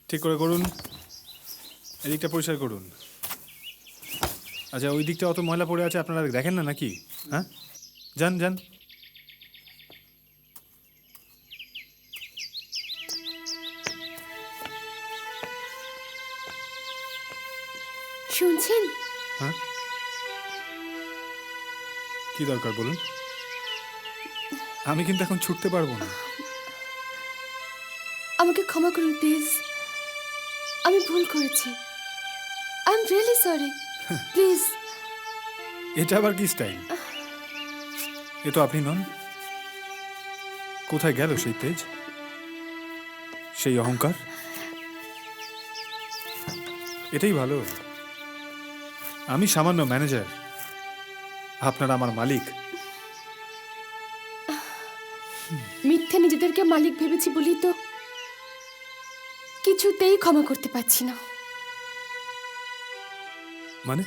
ঠিক করে করুন, এদিকটা পরিষ্কার করুন। আচ্ছা, ওই দিকটা অত ময়লা পড়ে আছে, আপনারা দেখেন না নাকি? হ্যাঁ, যান যান। শুনছেন? হ্যাঁ, কি দরকার বলুন? আমি কিন্তু এখন ছুটতে পারবো না। আমাকে ক্ষমা করুন প্লিজ, আমি ভুল করেছি। I am really sorry, please. এটা আবার কি স্টাইল? এ তো আপনি নন। কোথায় গেল সেই তেজ, সেই অহংকার? এটাই ভালো। আমি সামান্য ম্যানেজার, আপনারা আমার মালিক। মিথ্যে নিজেদেরকে মালিক ভেবেছি বলি তো কিছুতেই ক্ষমা করতে পারছি না। মানে?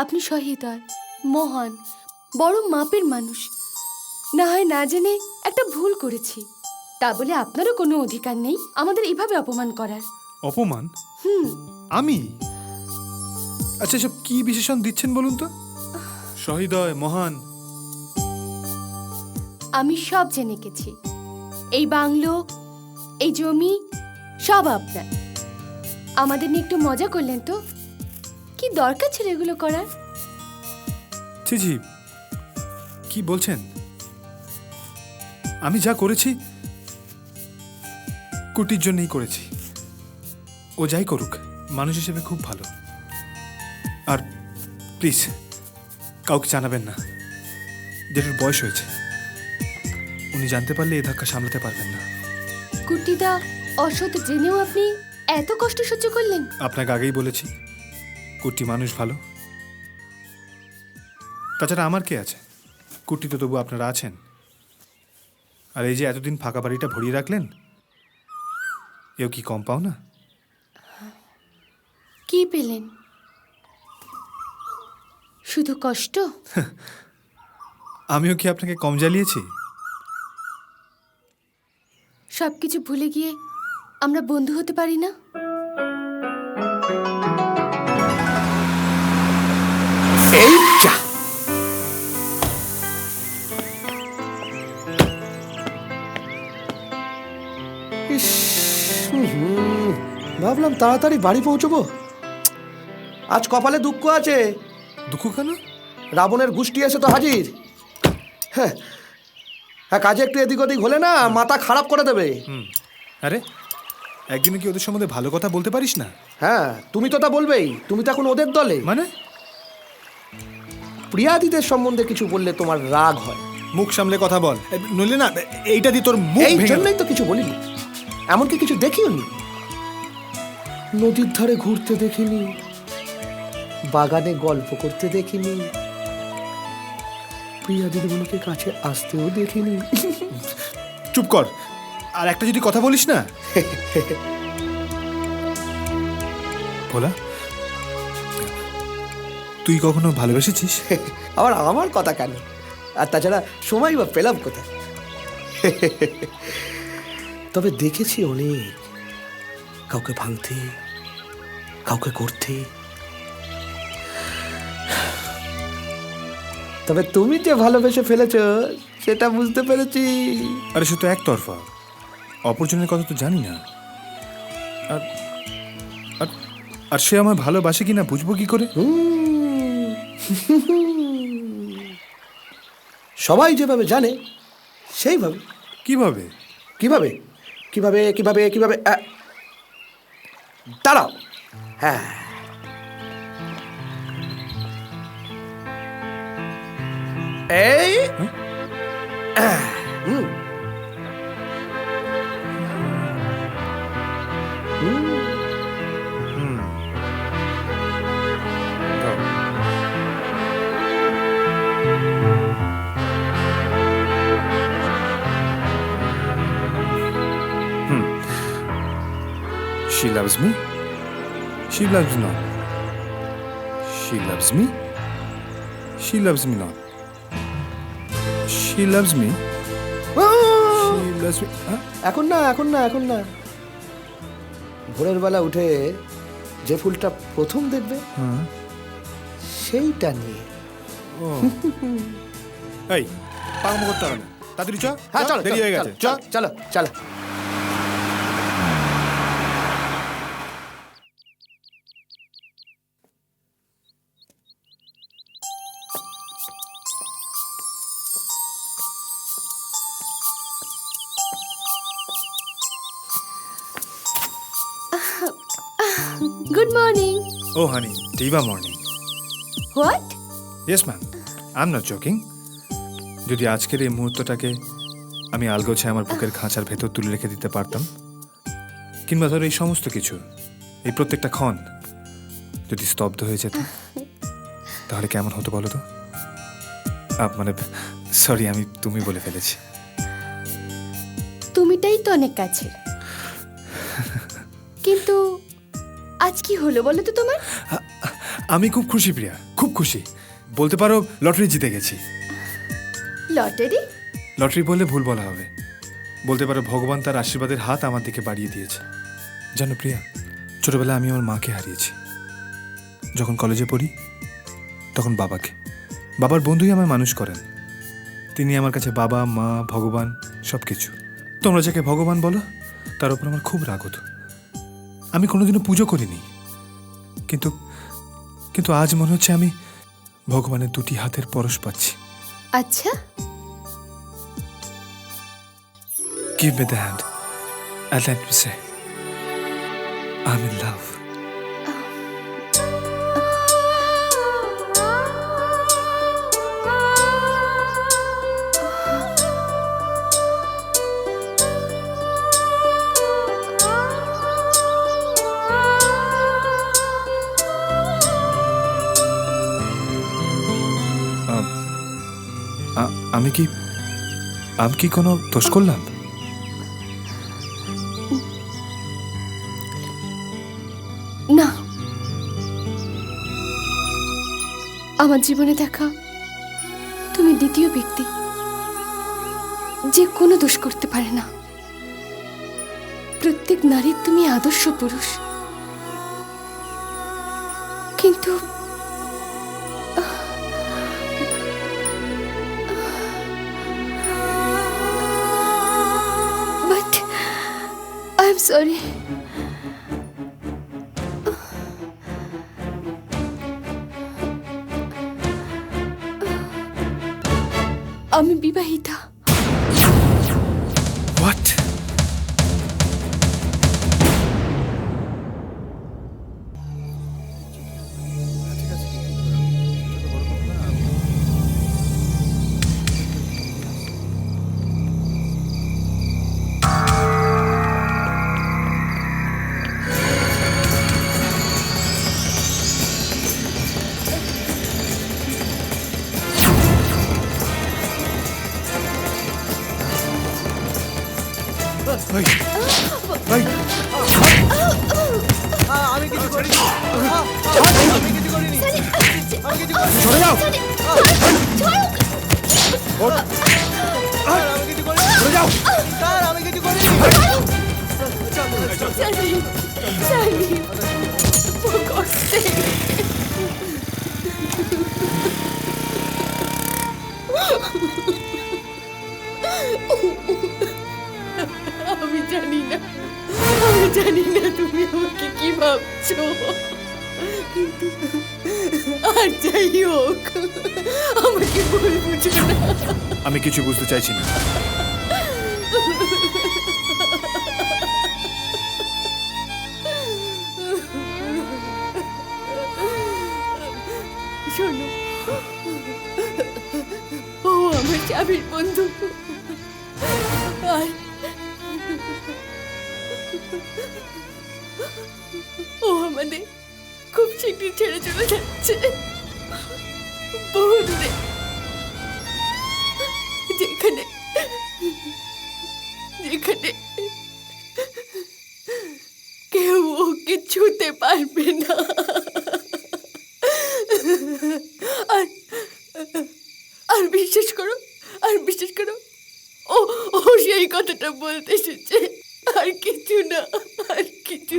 আপনি সহৃদয়, মহান, বড় মাপের মানুষ। না হয় না জেনে একটা ভুল করেছি, তা বলে আপনারও কোনো অধিকার নেই আমাদের এভাবে অপমান করার। অপমান? আমি? আচ্ছা, এসব কি বিশেষণ দিচ্ছেন বলুন তো? সহৃদয়, মহান। আমি সব জেনে গেছি। এই বাংলো, এই জমি সব আপনার। আমাদের নিয়ে একটু মজা করলেন তো? কি দরকার ছিল এগুলো করার? ছি ছি, কি বলছেন? আমি যা করেছি কুটির জন্যই করেছি। ও যাই করুক, মানুষ হিসেবে খুব ভালো। আর প্লিজ কাউকে জানাবেন না, জেঠুর বয়স হয়েছে। উনি জানতে পারলে এ ধাক্কা সামলাতে পারবেন না। কুটিদা অসৎ জেনেও আপনি এত কষ্ট সহ্য করলেন? আপনাকে আগেই বলেছি কুটি মানুষ ভালো। তাছাড়া আমার কে আছে? কুটি তো তবু আপনারা আছেন। আর এই যে এতদিন ফাঁকা বাড়িটা ভরিয়ে রাখলেন, এও কি কম পাও না? কি পেলেন? শুধু কষ্ট? আমিও কি আপনাকে কম জ্বালিয়েছি? সবকিছু ভুলে গিয়ে আমরা বন্ধু হতে পারি না? এই যা, ইস, ভাবলাম তাড়াতাড়ি বাড়ি পৌঁছবো। আজ কপালে দুঃখ আছে। দুঃখ কেন? রাবণের গোষ্ঠী এসে তো হাজির। হ্যাঁ, কাজে একটু এদিক ওদিক হলে না মাথা খারাপ করে দেবে। আরে, একদিনে কি ওদের সম্বন্ধে ভালো কথা বলতে পারিস না? হ্যাঁ, তুমি তো তা বলবেই। তুমি তো এখন ওদের দলে। মানে? প্রিয়াদিদের সম্বন্ধে কিছু বললে তোমার রাগ হয়। মুখ সামলে কথা বল, নইলে না এইটা দিয়ে তোর মুখ এই ভেঙে জন্যই তো কিছু বলিনি। এমনকি কিছু দেখিও নি। নদীর ধারে ঘুরতে দেখিনি, বাগানে গল্প করতে দেখিনি, প্রিয়া দিদিমণিকে কাছে আসতেও দেখিনি। চুপ কর। আর একটা যদি কথা বলিস না। ভোলা, তুই কখনো ভালোবেসেছিস? আবার আমার কথা কেন? আর তাছাড়া সময় বা পেলাম কোথায়? তবে দেখেছি অনেক, কাউকে ভাঙতে, কাউকে করতে। তবে তুমি যে ভালোবেসে ফেলেছ সেটা বুঝতে পেরেছি। আরে সে তো একতরফা, অপরজনের কথা তো জানি না। আর আর আর সে আমায় ভালোবাসে কিনা বুঝবো কি করে? সবাই যেভাবে জানে সেইভাবে। কিভাবে? কিভাবে কিভাবে কিভাবে কিভাবে দাঁড়াও। হ্যাঁ, এই হুম She loves me. She loves me not. She loves me. She loves me not. She loves me. She loves me. এখন না, এখন না, এখন না। ভোরের বেলা উঠে যে ফুলটা প্রথম দেখবে সেইটা নিয়ে। এই পাকামো করতে হবে না, তাড়াতাড়ি চ। হ্যাঁ চলো, দেরি হয়ে গেছে, চ। চলো চলো। Good morning. ও হানি, দিবা morning. What? Yes ma'am, I am not joking. যদি আজকের এই মুহূর্তটাকে আমি আলগোছে আমার বুকের খাঁচার ভেতর তুলে রেখে দিতে পারতাম, কিংবা ধরো এই সমস্ত কিছু, এই প্রত্যেকটা ক্ষণ যদি স্তব্ধ হয়ে যেত, তাহলে কেমন হতো বলো তো? মানে সরি, আমি তুমি বলে ফেলেছি। তুমিটাই তো অনেক কাছে, কিন্তু আজ কি হলো বলো তো তোমার? আমি খুব খুশি প্রিয়া, খুব খুশি। বলতে পারো লটারি জিতে গেছি। লটারি? লটারি বললে ভুল বলা হবে, বলতে পারো ভগবান তার আশীর্বাদের হাত আমার দিকে বাড়িয়ে দিয়েছে। জানো প্রিয়া, ছোটবেলায় আমি আমার মাকে হারিয়েছি। যখন কলেজে পড়ি তখন বাবাকে। বাবার বন্ধুই আমায় মানুষ করেন। তিনি আমার কাছে বাবা, মা, ভগবান সব কিছু। তোমরা যাকে ভগবান বলো তার উপর আমার খুব রাগ হতো। আমি কোনোদিনও পুজো করিনি, কিন্তু কিন্তু আজ মনে হচ্ছে আমি ভগবানের দুটি হাতের পরশ পাচ্ছি। আচ্ছা, Give me the hand and let me say, I'm in love. আমি কি কোনো দোষ করলাম? না, আমার জীবনে দেখা তুমি দ্বিতীয় ব্যক্তি যে কোনো দোষ করতে পারে না। প্রত্যেক নারীর তুমি আদর্শ পুরুষ, কিন্তু বাট আই এম সরি। আমি বিবাহিতা। What? আমি কিছু করিনি। আমি কিছু করিনি। আমি কিছু করিনি। সরে যাও। আমি কিছু করিনি। সরে যাও। স্যার, আমি কিছু করিনি। আমি জানি না তুমি আমাকে কি ভাবছো, কিন্তু আর যাই হোক আমাকে ভুল বুঝো না। আমি কিছু বুঝতে চাইছি না। শোনো, ও আমার চাবির বন্ধু, আর ও আমাদের খুব শীঘ্রই ছেড়ে চলে যাচ্ছে বহু দূরে, যেখানে যেখানে কেউ ওকে ছুতে পারবে না। আর বিশ্বাস করো, ও ও সেই কথাটা বলতে এসেছে, আর কিছু না, আর কিছু